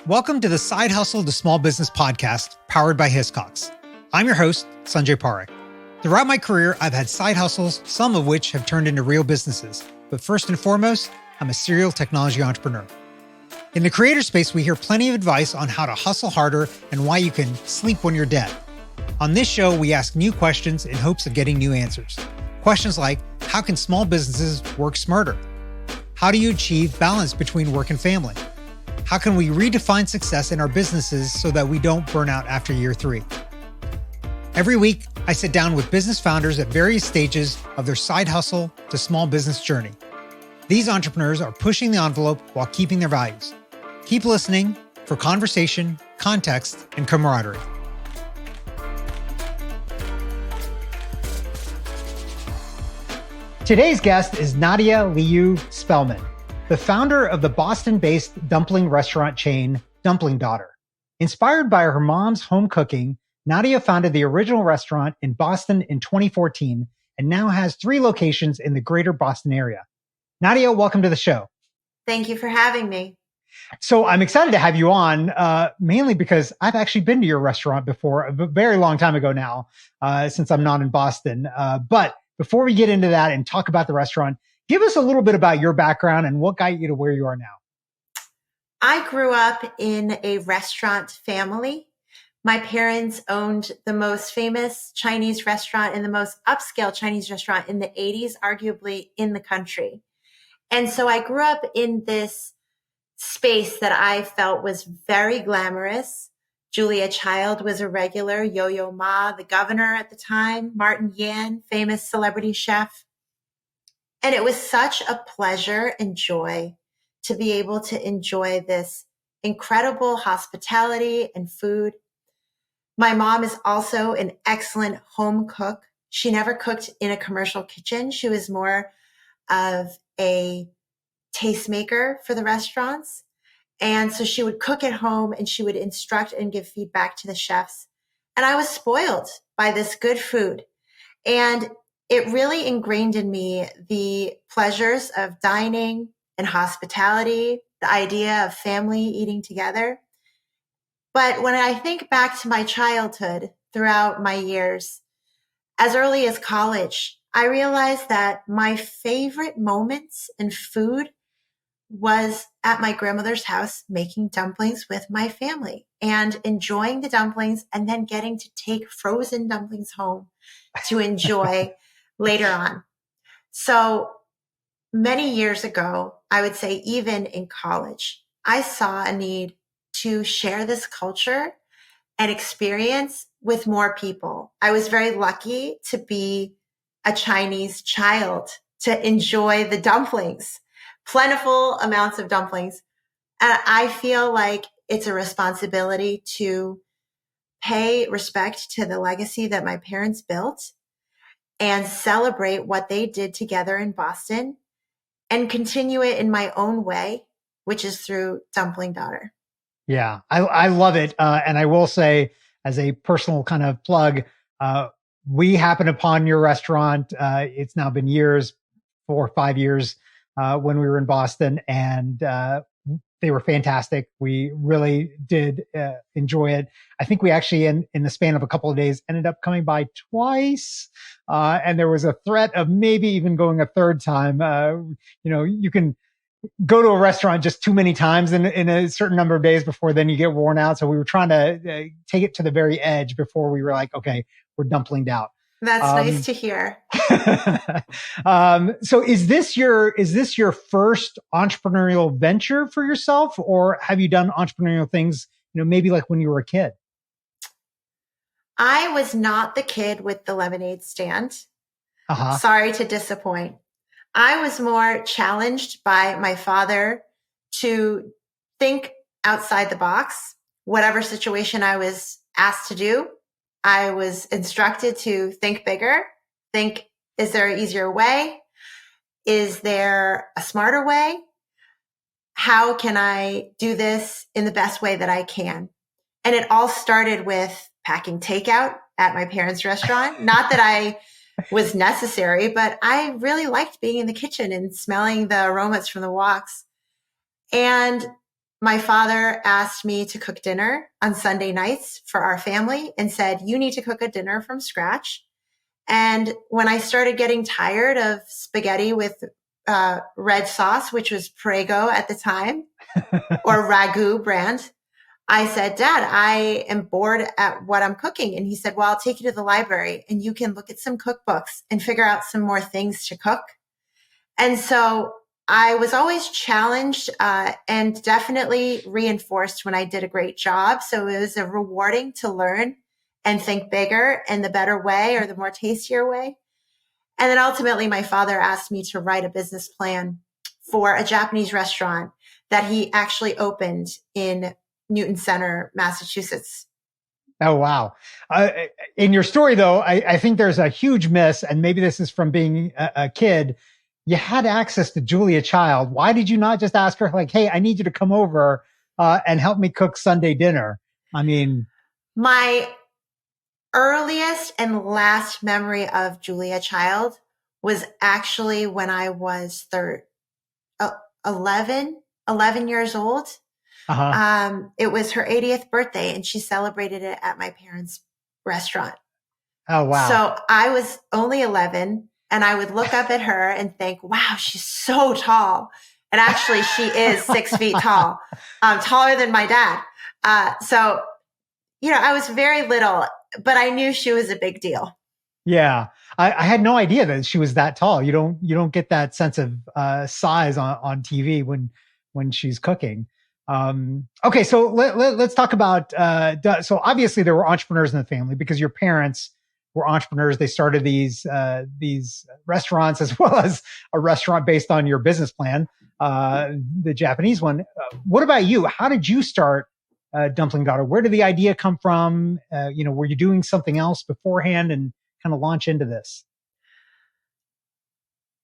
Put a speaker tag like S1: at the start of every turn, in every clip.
S1: Welcome to the Side Hustle to Small Business podcast powered by Hiscox. I'm your host, Sanjay Parekh. Throughout my career, I've had side hustles, some of which have turned into real businesses. But first and foremost, I'm a serial technology entrepreneur. In the creator space, we hear plenty of advice on how to hustle harder and why you can sleep when you're dead. On this show, we ask new questions in hopes of getting new answers. Questions like, how can small businesses work smarter? How do you achieve balance between work and family? How can we redefine success in our businesses so that we don't burn out after year 3? Every week, I sit down with business founders at various stages of their side hustle to small business journey. These entrepreneurs are pushing the envelope while keeping their values. Keep listening for conversation, context, and camaraderie. Today's guest is Nadia Liu Spellman, the founder of the Boston-based dumpling restaurant chain, Dumpling Daughter. Inspired by her mom's home cooking, Nadia founded the original restaurant in Boston in 2014 and now has 3 locations in the greater Boston area. Nadia, welcome to the show.
S2: Thank you for having me.
S1: So I'm excited to have you on, mainly because I've actually been to your restaurant before, a very long time ago now, since I'm not in Boston. But before we get into that and talk about the restaurant, give us a little bit about your background and what got you to where you are now.
S2: I grew up in a restaurant family. My parents owned the most famous Chinese restaurant and the most upscale Chinese restaurant in the 80s, arguably in the country. And so I grew up in this space that I felt was very glamorous. Julia Child was a regular, Yo-Yo Ma, the governor at the time, Martin Yan, famous celebrity chef. And it was such a pleasure and joy to be able to enjoy this incredible hospitality and food. My mom is also an excellent home cook. She never cooked in a commercial kitchen. She was more of a tastemaker for the restaurants. And so she would cook at home and she would instruct and give feedback to the chefs. And I was spoiled by this good food. And it really ingrained in me the pleasures of dining and hospitality, the idea of family eating together. But when I think back to my childhood throughout my years, as early as college, I realized that my favorite moments in food was at my grandmother's house making dumplings with my family and enjoying the dumplings and then getting to take frozen dumplings home to enjoy later on. So many years ago, I would say even in college, I saw a need to share this culture and experience with more people. I was very lucky to be a Chinese child to enjoy the dumplings, plentiful amounts of dumplings. And I feel like it's a responsibility to pay respect to the legacy that my parents built and celebrate what they did together in Boston and continue it in my own way, which is through Dumpling Daughter.
S1: Yeah, I love it. And I will say, as a personal kind of plug, we happened upon your restaurant. It's now been years, 4 or 5 years, when we were in Boston, and they were fantastic. We really did enjoy it. I think we actually, in the span of a couple of days, ended up coming by twice. And there was a threat of maybe even going a third time. You can go to a restaurant just too many times in a certain number of days before then you get worn out. So we were trying to take it to the very edge before we were like, okay, we're dumplinged out.
S2: That's nice to hear.
S1: So is this your first entrepreneurial venture for yourself, or have you done entrepreneurial things, maybe like when you were a kid?
S2: I was not the kid with the lemonade stand. Sorry to disappoint. I was more challenged by my father to think outside the box. Whatever situation I was asked to do, I was instructed to think bigger. Think, is there an easier way? Is there a smarter way? How can I do this in the best way that I can? And it all started with packing takeout at my parents' restaurant. Not that I was necessary, but I really liked being in the kitchen and smelling the aromas from the woks. And my father asked me to cook dinner on Sunday nights for our family and said, you need to cook a dinner from scratch. And when I started getting tired of spaghetti with red sauce, which was Prego at the time, or Ragu brand, I said, Dad, I am bored at what I'm cooking. And he said, well, I'll take you to the library and you can look at some cookbooks and figure out some more things to cook. And so I was always challenged and definitely reinforced when I did a great job. So it was rewarding to learn and think bigger and the better way or the more tastier way. And then ultimately, my father asked me to write a business plan for a Japanese restaurant that he actually opened in Newton Center, Massachusetts.
S1: Oh, wow. In your story, though, I think there's a huge miss, and maybe this is from being a kid. You had access to Julia Child. Why did you not just ask her, like, hey, I need you to come over and help me cook Sunday dinner? I mean,
S2: my earliest and last memory of Julia Child was actually when I was 11 years old. It was her 80th birthday and she celebrated it at my parents' restaurant.
S1: Oh, wow.
S2: So I was only 11 and I would look up at her and think, wow, she's so tall. And actually she is 6 feet tall, taller than my dad. So, I was very little, but I knew she was a big deal.
S1: Yeah. I had no idea that she was that tall. You don't get that sense of size on TV when she's cooking. Okay, so let's talk about. So obviously there were entrepreneurs in the family because your parents were entrepreneurs. They started these restaurants as well as a restaurant based on your business plan, the Japanese one. What about you? How did you start Dumpling Daughter? Where did the idea come from? Were you doing something else beforehand and kind of launch into this?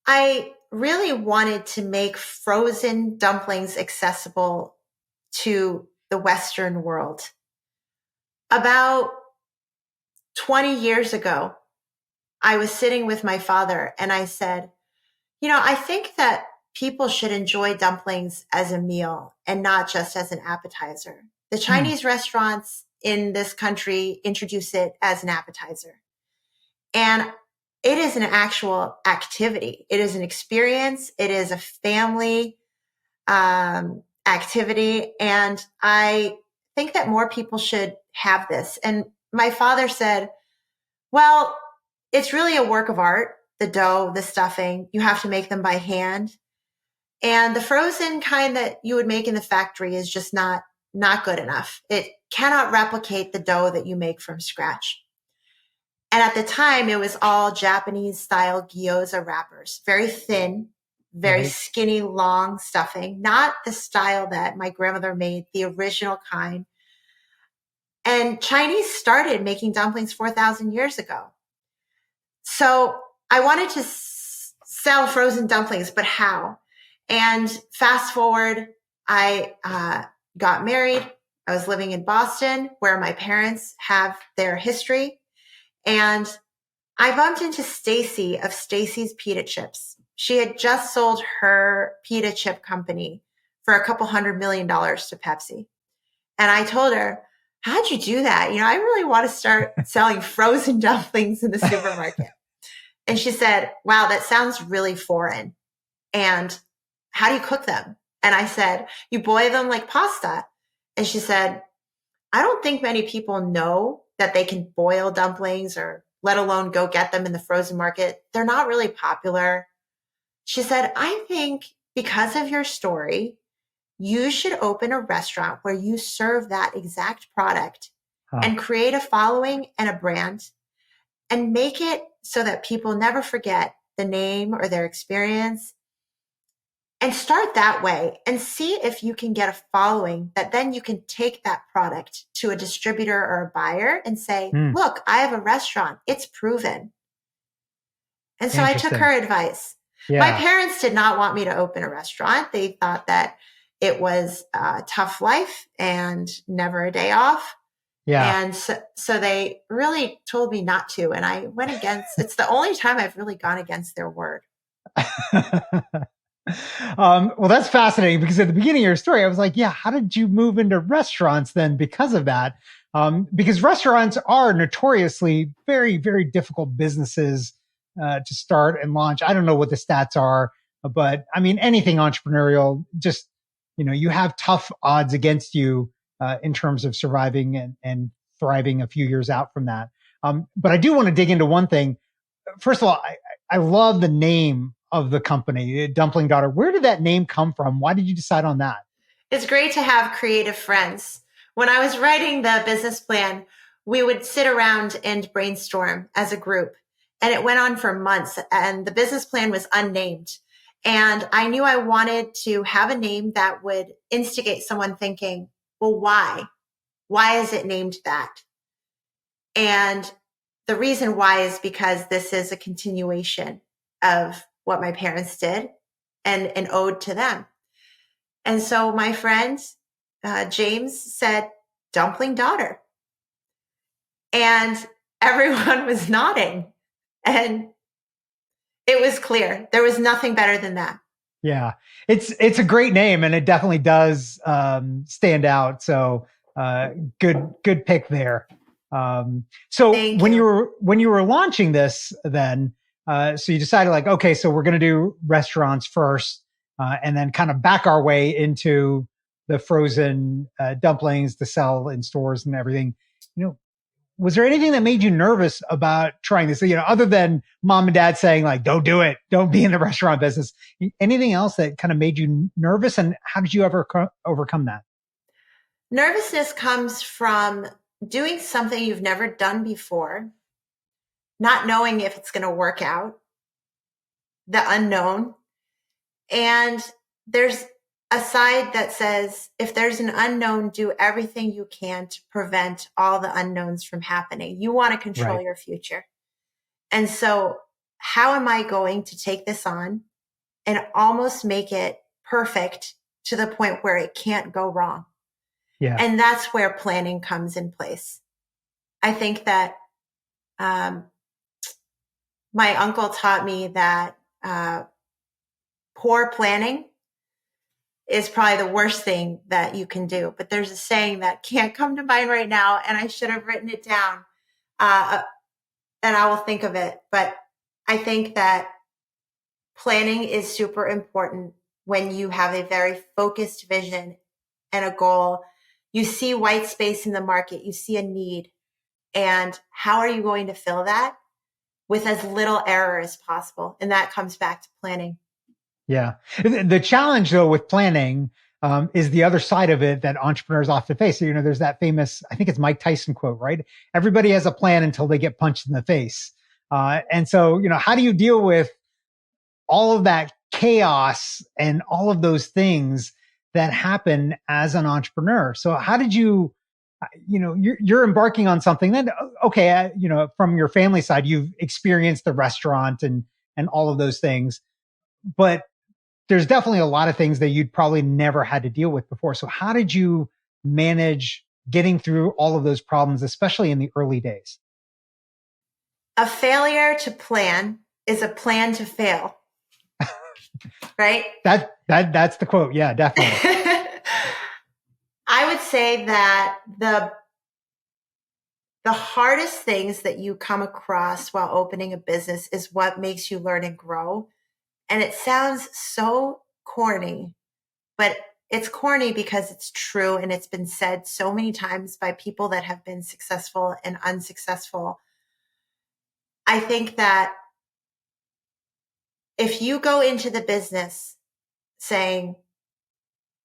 S2: I really wanted to make frozen dumplings accessible to the Western world. About 20 years ago, I was sitting with my father and I said, I think that people should enjoy dumplings as a meal and not just as an appetizer. The Chinese restaurants in this country introduce it as an appetizer. And it is an actual activity. It is an experience. It is a family activity. And I think that more people should have this. And my father said, well, it's really a work of art, the dough, the stuffing. You have to make them by hand. And the frozen kind that you would make in the factory is just not good enough. It cannot replicate the dough that you make from scratch. And at the time, it was all Japanese style gyoza wrappers, very thin, very skinny, long stuffing, not the style that my grandmother made, the original kind. And Chinese started making dumplings 4,000 years ago. So I wanted to sell frozen dumplings, but how? And fast forward, I got married. I was living in Boston, where my parents have their history. And I bumped into Stacy of Stacy's Pita Chips. She had just sold her pita chip company for a couple $100 million to Pepsi. And I told her, how'd you do that? I really want to start selling frozen dumplings in the supermarket. And she said, wow, that sounds really foreign. And how do you cook them? And I said, you boil them like pasta. And she said, I don't think many people know that they can boil dumplings or let alone go get them in the frozen market. They're not really popular. She said, I think because of your story, you should open a restaurant where you serve that exact product and create a following and a brand and make it so that people never forget the name or their experience. And start that way and see if you can get a following that then you can take that product to a distributor or a buyer and say, look, I have a restaurant. It's proven. And so I took her advice. Yeah. My parents did not want me to open a restaurant. They thought that it was a tough life and never a day off. Yeah. And so they really told me not to. And I went against, it's the only time I've really gone against their word.
S1: Well, that's fascinating because at the beginning of your story, I was like, yeah, how did you move into restaurants then because of that? Because restaurants are notoriously very, very difficult businesses to start and launch. I don't know what the stats are, but I mean, anything entrepreneurial, just, you have tough odds against you in terms of surviving and thriving a few years out from that. But I do want to dig into one thing. First of all, I love the name of the company, Dumpling Daughter. Where did that name come from? Why did you decide on that?
S2: It's great to have creative friends. When I was writing the business plan, we would sit around and brainstorm as a group. And it went on for months, and the business plan was unnamed. And I knew I wanted to have a name that would instigate someone thinking, well, why? Why is it named that? And the reason why is because this is a continuation of what my parents did and an ode to them. And so my friend, James, said, Dumpling Daughter. And everyone was nodding. And it was clear. There was nothing better than that.
S1: Yeah, it's a great name, and it definitely does stand out. So good pick there. So
S2: Thank
S1: when
S2: you.
S1: you were launching this, then so you decided like, okay, so we're going to do restaurants first, and then kind of back our way into the frozen dumplings to sell in stores and everything. You know, was there anything that made you nervous about trying this? Other than mom and dad saying like, don't do it, don't be in the restaurant business. Anything else that kind of made you nervous, and how did you ever overcome that?
S2: Nervousness comes from doing something you've never done before, not knowing if it's going to work out, the unknown. And there's a side that says, if there's an unknown, do everything you can to prevent all the unknowns from happening. You want to control
S1: Right.
S2: your future. And so, how am I going to take this on and almost make it perfect to the point where it can't go wrong?
S1: Yeah.
S2: And that's where planning comes in place. I think that my uncle taught me that poor planning is probably the worst thing that you can do. But there's a saying that can't come to mind right now, and I should have written it down, and I will think of it. But I think that planning is super important when you have a very focused vision and a goal. You see white space in the market, you see a need, and how are you going to fill that with as little error as possible? And that comes back to planning.
S1: Yeah. The challenge though with planning is the other side of it that entrepreneurs often face. So, there's that famous, I think it's Mike Tyson quote, right? Everybody has a plan until they get punched in the face. And so, how do you deal with all of that chaos and all of those things that happen as an entrepreneur? So how did you, you're embarking on something that, okay, from your family side, you've experienced the restaurant and all of those things, but there's definitely a lot of things that you'd probably never had to deal with before. So how did you manage getting through all of those problems, especially in the early days?
S2: A failure to plan is a plan to fail, right?
S1: That's the quote. Yeah, definitely.
S2: I would say that the hardest things that you come across while opening a business is what makes you learn and grow. And it sounds so corny, but it's corny because it's true, and it's been said so many times by people that have been successful and unsuccessful. I think that if you go into the business saying,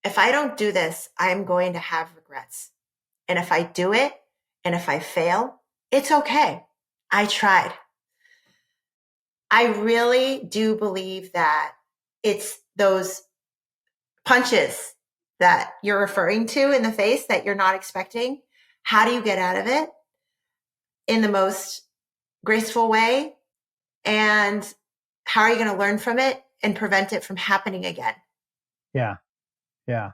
S2: if I don't do this, I'm going to have regrets. And if I do it, and if I fail, it's okay. I tried. I really do believe that it's those punches that you're referring to in the face that you're not expecting. How do you get out of it in the most graceful way? And how are you going to learn from it and prevent it from happening again?
S1: Yeah. Yeah.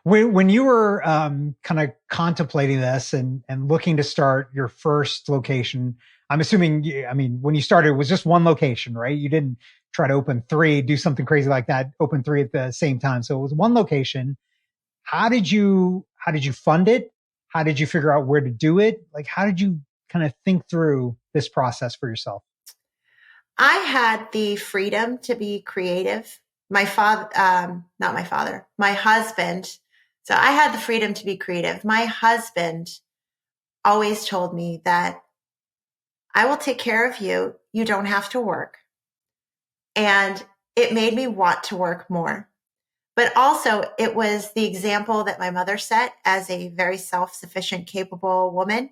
S1: When you were kind of contemplating this and looking to start your first location, I'm assuming, I mean, when you started, it was just one location, right? You didn't try to open three, do something crazy like that, open three at the same time. So it was one location. How did you fund it? How did you figure out where to do it? Like, how did you kind of think through this process for yourself?
S2: I had the freedom to be creative. My father, not my father, my husband. So I had the freedom to be creative. My husband always told me that I will take care of you. You don't have to work. And it made me want to work more. But also, it was the example that my mother set as a very self sufficient, capable woman.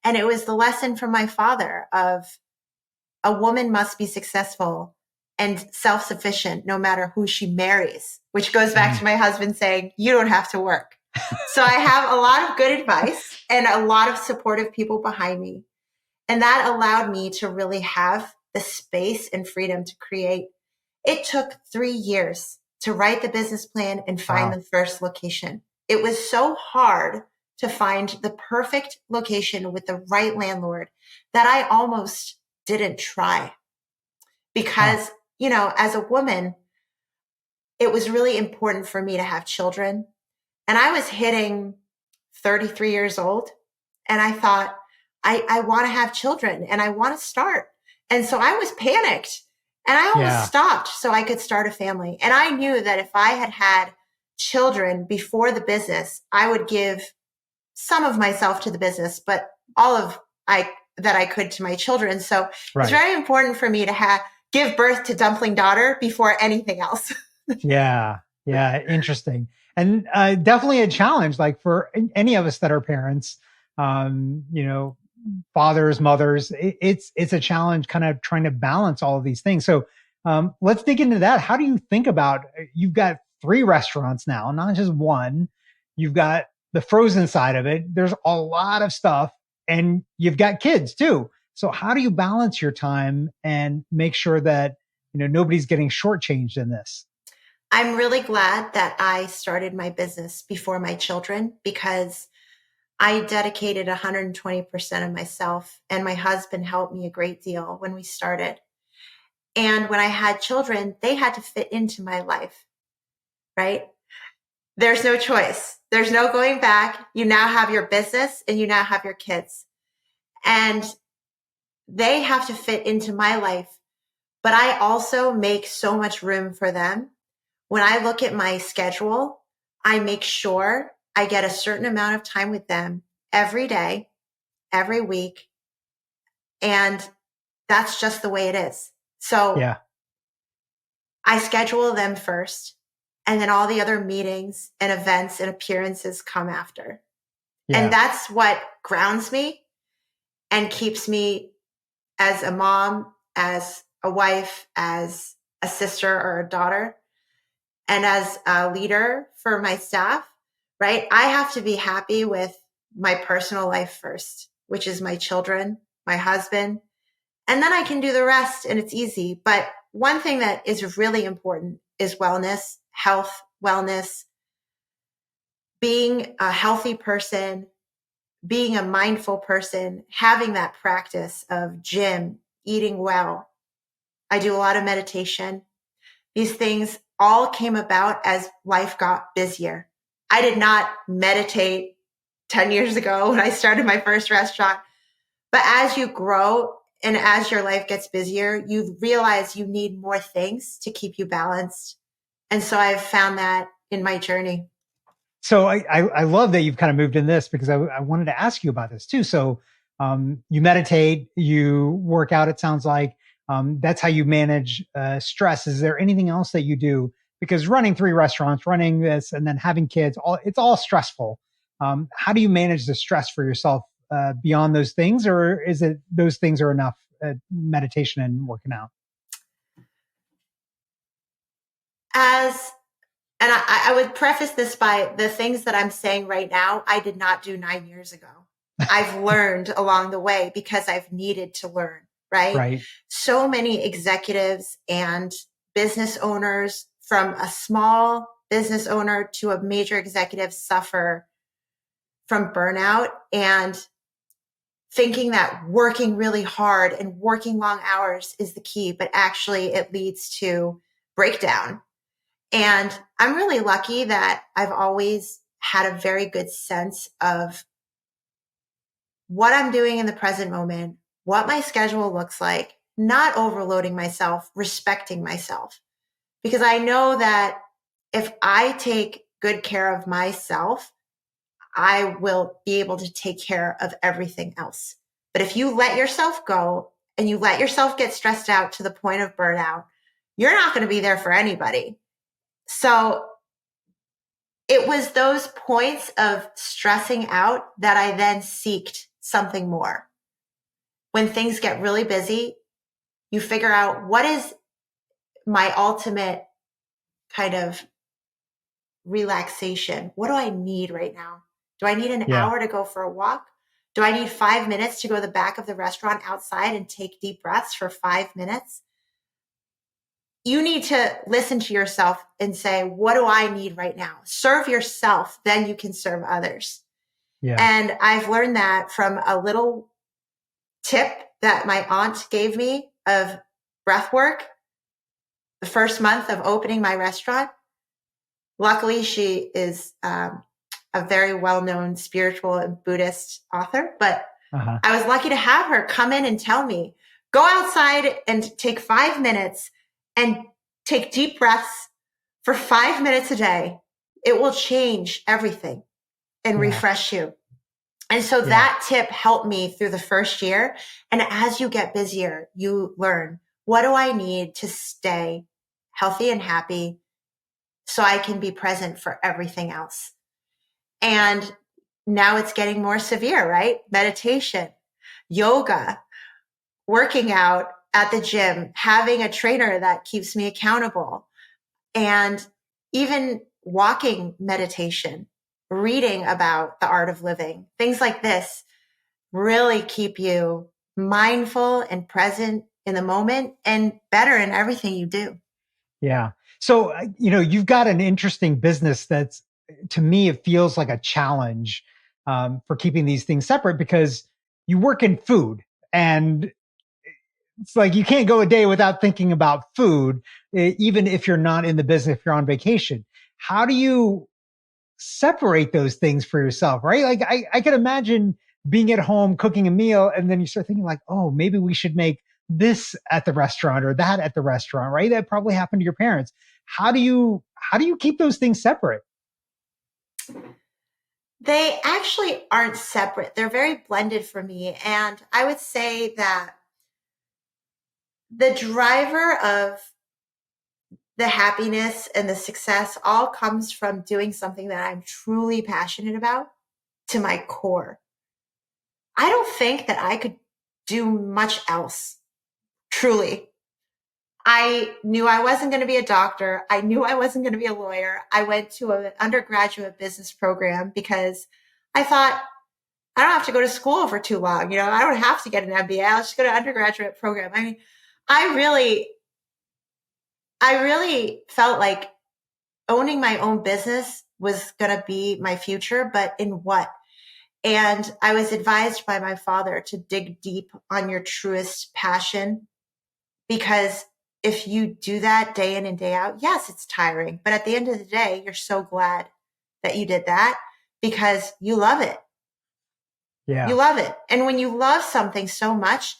S2: And it was the lesson from my father of a woman must be successful and self sufficient no matter who she marries, which goes back to my husband saying, you don't have to work. So I have a lot of good advice and a lot of supportive people behind me. And that allowed me to really have the space and freedom to create. It took 3 years to write the business plan and find
S1: Wow.
S2: the first location. It was so hard to find the perfect location with the right landlord that I almost didn't try
S1: Huh.
S2: because, as a woman, it was really important for me to have children. And I was hitting 33 years old. And I thought, I want to have children and I want to start. And so I was panicked and I almost
S1: Yeah.
S2: stopped so I could start a family. And I knew that if I had had children before the business, I would give some of myself to the business, but all of that I could to my children. So it's
S1: Right.
S2: very important for me to give birth to Dumpling Daughter before anything else.
S1: Yeah. Yeah. Interesting. And definitely a challenge, like for any of us that are parents, you know, fathers, mothers, it's a challenge kind of trying to balance all of these things. So let's dig into that. How do you think about, you've got three restaurants now, not just one. You've got the frozen side of it. There's a lot of stuff and you've got kids too. So how do you balance your time and make sure that, nobody's getting shortchanged in this?
S2: I'm really glad that I started my business before my children because I dedicated 120% of myself, and my husband helped me a great deal when we started. And when I had children, they had to fit into my life, right? There's no choice. There's no going back. You now have your business and you now have your kids, and they have to fit into my life. But I also make so much room for them. When I look at my schedule, I make sure I get a certain amount of time with them every day, every week. And that's just the way it is. So
S1: Yeah.
S2: I schedule them first, and then all the other meetings and events and appearances come after. And
S1: Yeah.
S2: that's what grounds me and keeps me as a mom, as a wife, as a sister or a daughter, and as a leader for my staff, right? I have to be happy with my personal life first, which is my children, my husband, and then I can do the rest and it's easy. But one thing that is really important is wellness, health, wellness, being a healthy person, being a mindful person, having that practice of gym, eating well. I do a lot of meditation. These things all came about as life got busier. I did not meditate 10 years ago when I started my first restaurant. But as you grow and as your life gets busier, you realize you need more things to keep you balanced. And so I've found that in my journey.
S1: So I love that you've kind of moved in this because I wanted to ask you about this too. So you meditate, you work out, it sounds like. That's how you manage stress. Is there anything else that you do? Because running three restaurants, running this, and then having kids, it's all stressful. How do you manage the stress for yourself beyond those things? Or is it those things are enough, meditation and working out?
S2: As And I would preface this by the things that I'm saying right now, I did not do 9 years ago. I've learned along the way because I've needed to learn, right?
S1: Right.
S2: So many executives and business owners, from a small business owner to a major executive, suffer from burnout. And thinking that working really hard and working long hours is the key, but actually it leads to breakdown. And I'm really lucky that I've always had a very good sense of what I'm doing in the present moment, what my schedule looks like, not overloading myself, respecting myself. Because I know that if I take good care of myself, I will be able to take care of everything else. But if you let yourself go and you let yourself get stressed out to the point of burnout, you're not going to be there for anybody. So it was those points of stressing out that I then seeked something more. When things get really busy, you figure out what is my ultimate kind of relaxation. What do I need right now? Do I need an hour to go for a walk? Do I need 5 minutes to go to the back of the restaurant outside and take deep breaths for 5 minutes? You need to listen to yourself and say, what do I need right now? Serve yourself, then you can serve others. Yeah. And I've learned that from a little tip that my aunt gave me of breath work the first month of opening my restaurant. Luckily, she is a very well-known spiritual and Buddhist author, but I was lucky to have her come in and tell me, go outside and take 5 minutes and take deep breaths for 5 minutes a day. It will change everything and refresh you. And so that tip helped me through the first year. And as you get busier, you learn, what do I need to stay healthy and happy so I can be present for everything else? And now it's getting more severe, right? Meditation, yoga, working out at the gym, having a trainer that keeps me accountable, and even walking meditation, reading about the art of living, things like this really keep you mindful and present in the moment and better in everything you do.
S1: Yeah. So, you've got an interesting business that's, to me, it feels like a challenge for keeping these things separate, because you work in food, and it's like you can't go a day without thinking about food, even if you're not in the business, if you're on vacation. How do you separate those things for yourself, right? Like I can imagine being at home cooking a meal, and then you start thinking like, oh, maybe we should make this at the restaurant or that at the restaurant, right? That probably happened to your parents. How do you keep those things separate?
S2: They actually aren't separate. They're very blended for me. And I would say that the driver of the happiness and the success all comes from doing something that I'm truly passionate about to my core. I don't think that I could do much else, truly. I knew I wasn't going to be a doctor. I knew I wasn't going to be a lawyer. I went to an undergraduate business program because I thought, I don't have to go to school for too long. I don't have to get an MBA. I'll just go to undergraduate program. I mean, I really felt like owning my own business was going to be my future, but in what? And I was advised by my father to dig deep on your truest passion, because if you do that day in and day out, yes, it's tiring. But at the end of the day, you're so glad that you did that because you love it. Yeah. You love it. And when you love something so much,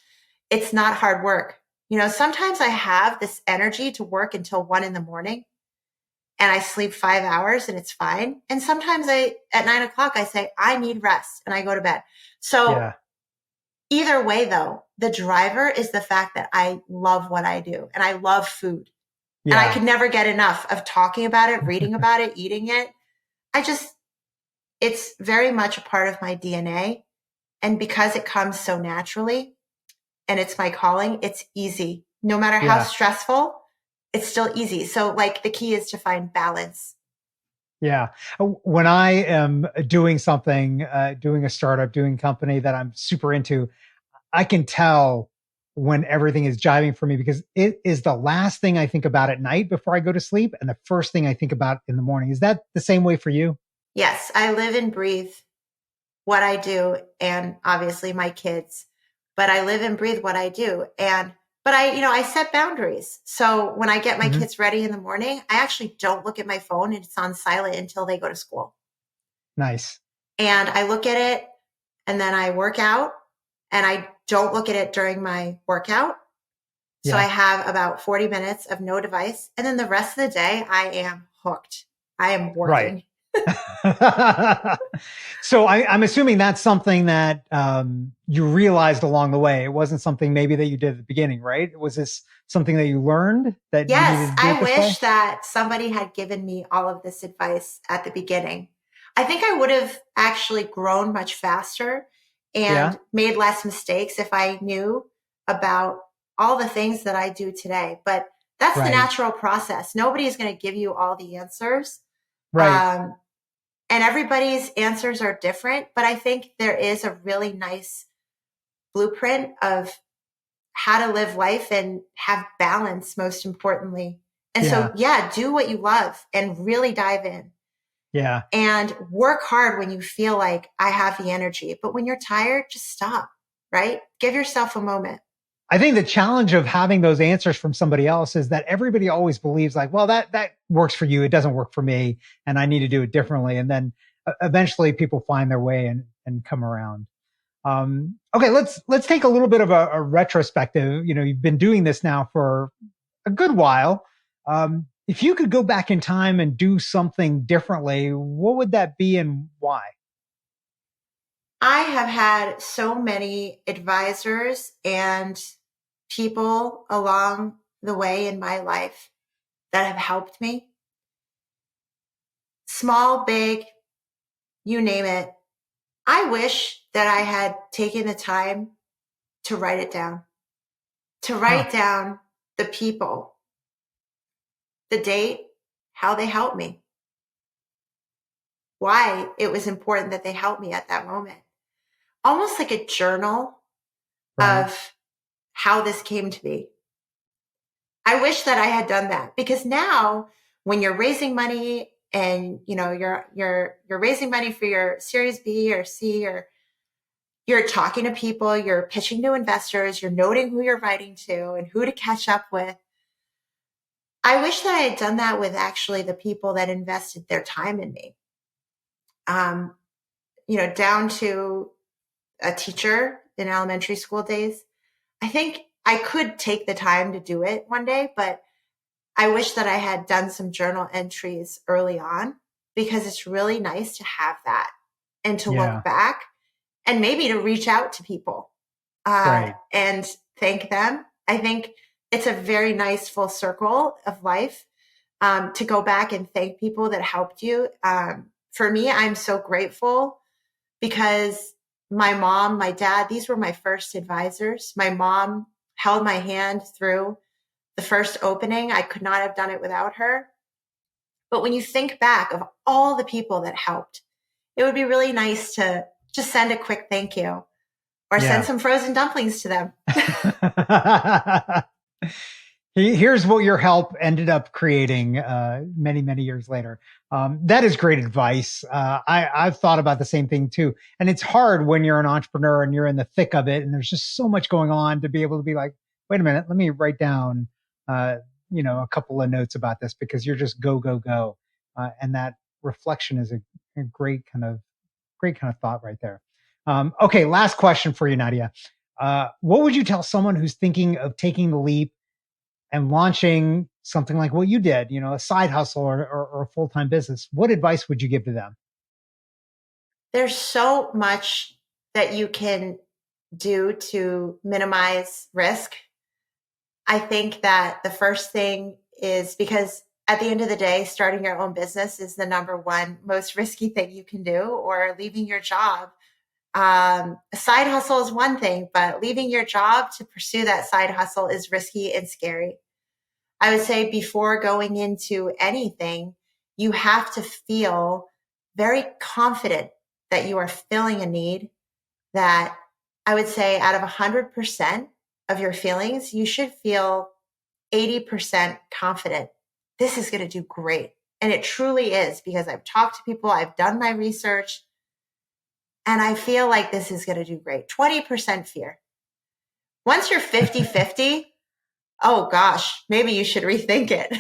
S2: it's not hard work. Sometimes I have this energy to work until 1 a.m. and I sleep 5 hours and it's fine. And sometimes at 9 o'clock, I say, I need rest and I go to bed. So either way though, the driver is the fact that I love what I do and I love food. And I could never get enough of talking about it, reading about it, eating it. It's very much a part of my DNA. And because it comes so naturally and it's my calling, it's easy. No matter how stressful, it's still easy. So the key is to find balance.
S1: Yeah. When I am doing something, doing a startup, doing a company that I'm super into, I can tell when everything is jiving for me, because it is the last thing I think about at night before I go to sleep and the first thing I think about in the morning. Is that the same way for you?
S2: Yes. I live and breathe what I do and obviously my kids, but I live and breathe what I do. But I set boundaries. So when I get my
S1: Mhm.
S2: kids ready in the morning, I actually don't look at my phone. It's on silent until they go to school.
S1: Nice.
S2: And I look at it and then I work out and I don't look at it during my workout. So I
S1: Yeah.
S2: have about 40 minutes of no device. And then the rest of the day, I am hooked. I am
S1: Right.
S2: working.
S1: So I'm assuming that's something that you realized along the way. It wasn't something maybe that you did at the beginning, right? Was this something that you learned that you needed
S2: Yes,
S1: to do it
S2: I
S1: this way?
S2: wish that somebody had given me all of this advice at the beginning. I think I would have actually grown much faster and
S1: Yeah.
S2: made less mistakes if I knew about all the things that I do today. But that's the
S1: Right.
S2: natural process. Nobody is going to give you all the answers.
S1: Right.
S2: Um, and everybody's answers are different. But I think there is a really nice blueprint of how to live life and have balance, most importantly. And so,
S1: Yeah.
S2: yeah, do what you love and really dive in
S1: Yeah.
S2: and work hard when you feel like I have the energy. But when you're tired, just stop, right? Give yourself a moment.
S1: I think the challenge of having those answers from somebody else is that everybody always believes like, well, that works for you. It doesn't work for me. And I need to do it differently. And then eventually people find their way and come around. Okay, let's take a little bit of a retrospective. You've been doing this now for a good while. If you could go back in time and do something differently, what would that be and why?
S2: I have had so many advisors and people along the way in my life that have helped me. Small, big, you name it. I wish that I had taken the time to write it down, to
S1: Huh.
S2: write down the people, the date, how they helped me, why it was important that they helped me at that moment. Almost like a journal
S1: Right.
S2: of how this came to be. I wish that I had done that because now when you're raising money and you're raising money for your series B or C, or you're talking to people, you're pitching to investors, you're noting who you're writing to and who to catch up with. I wish that I had done that with actually the people that invested their time in me. Um, down to a teacher in elementary school days. I think I could take the time to do it one day, but I wish that I had done some journal entries early on because it's really nice to have that and to
S1: Yeah.
S2: look back and maybe to reach out to people
S1: Right.
S2: and thank them. I think it's a very nice full circle of life to go back and thank people that helped you. For me, I'm so grateful because my mom, my dad, these were my first advisors. My mom held my hand through the first opening. I could not have done it without her. But when you think back of all the people that helped, it would be really nice to just send a quick thank you or send
S1: Yeah.
S2: some frozen dumplings to them.
S1: Here's what your help ended up creating many, many years later. That is great advice. I've thought about the same thing too. And it's hard when you're an entrepreneur and you're in the thick of it and there's just so much going on to be able to be like, wait a minute, let me write down, a couple of notes about this because you're just go, go, go. And that reflection is a great kind of thought right there. Okay, last question for you, Nadia. What would you tell someone who's thinking of taking the leap and launching something like what you did, a side hustle or a full-time business? What advice would you give to them?
S2: There's so much that you can do to minimize risk. I think that the first thing is because at the end of the day, starting your own business is the number one most risky thing you can do, or leaving your job. A side hustle is one thing, but leaving your job to pursue that side hustle is risky and scary. I would say before going into anything, you have to feel very confident that you are filling a need. That I would say out of 100% of your feelings, you should feel 80% confident. This is going to do great. And it truly is because I've talked to people, I've done my research, And I feel like this is going to do great. 20% fear. Once you're 50-50, oh gosh, maybe you should rethink it.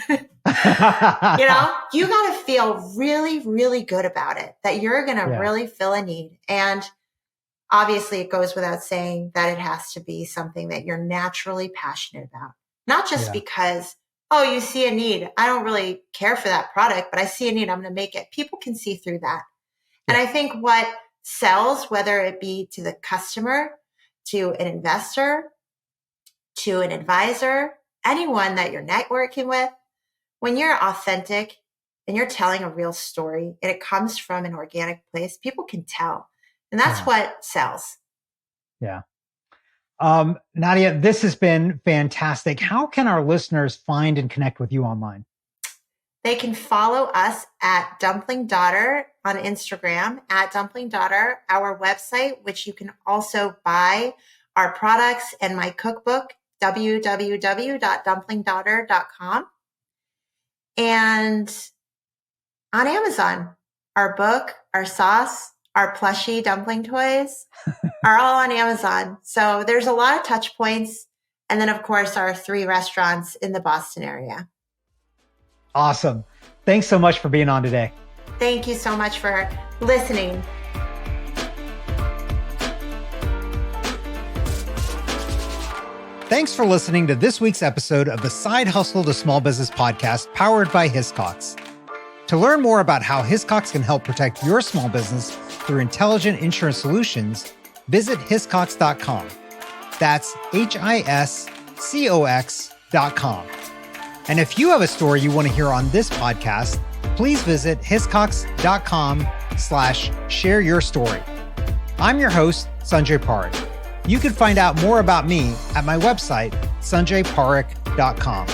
S2: You got to feel really, really good about it, that you're going to really fill a need. And obviously it goes without saying that it has to be something that you're naturally passionate about. Not just because, you see a need. I don't really care for that product, but I see a need. I'm going to make it. People can see through that. And I think what sells, whether it be to the customer, to an investor, to an advisor, anyone that you're networking with, when you're authentic and you're telling a real story and it comes from an organic place, people can tell. And that's what sells.
S1: Yeah. Nadia, this has been fantastic. How can our listeners find and connect with you online?
S2: They can follow us at Dumpling Daughter on Instagram, at Dumpling Daughter, our website, which you can also buy our products and my cookbook, www.dumplingdaughter.com. And on Amazon, our book, our sauce, our plushie dumpling toys are all on Amazon. So there's a lot of touch points. And then, of course, our 3 restaurants in the Boston area.
S1: Awesome. Thanks so much for being on today.
S2: Thank you so much for listening.
S1: Thanks for listening to this week's episode of the Side Hustle to Small Business podcast powered by Hiscox. To learn more about how Hiscox can help protect your small business through intelligent insurance solutions, visit hiscox.com. That's HISCOX.com. And if you have a story you want to hear on this podcast, please visit hiscox.com/share your story. I'm your host, Sanjay Parikh. You can find out more about me at my website, sanjayparikh.com.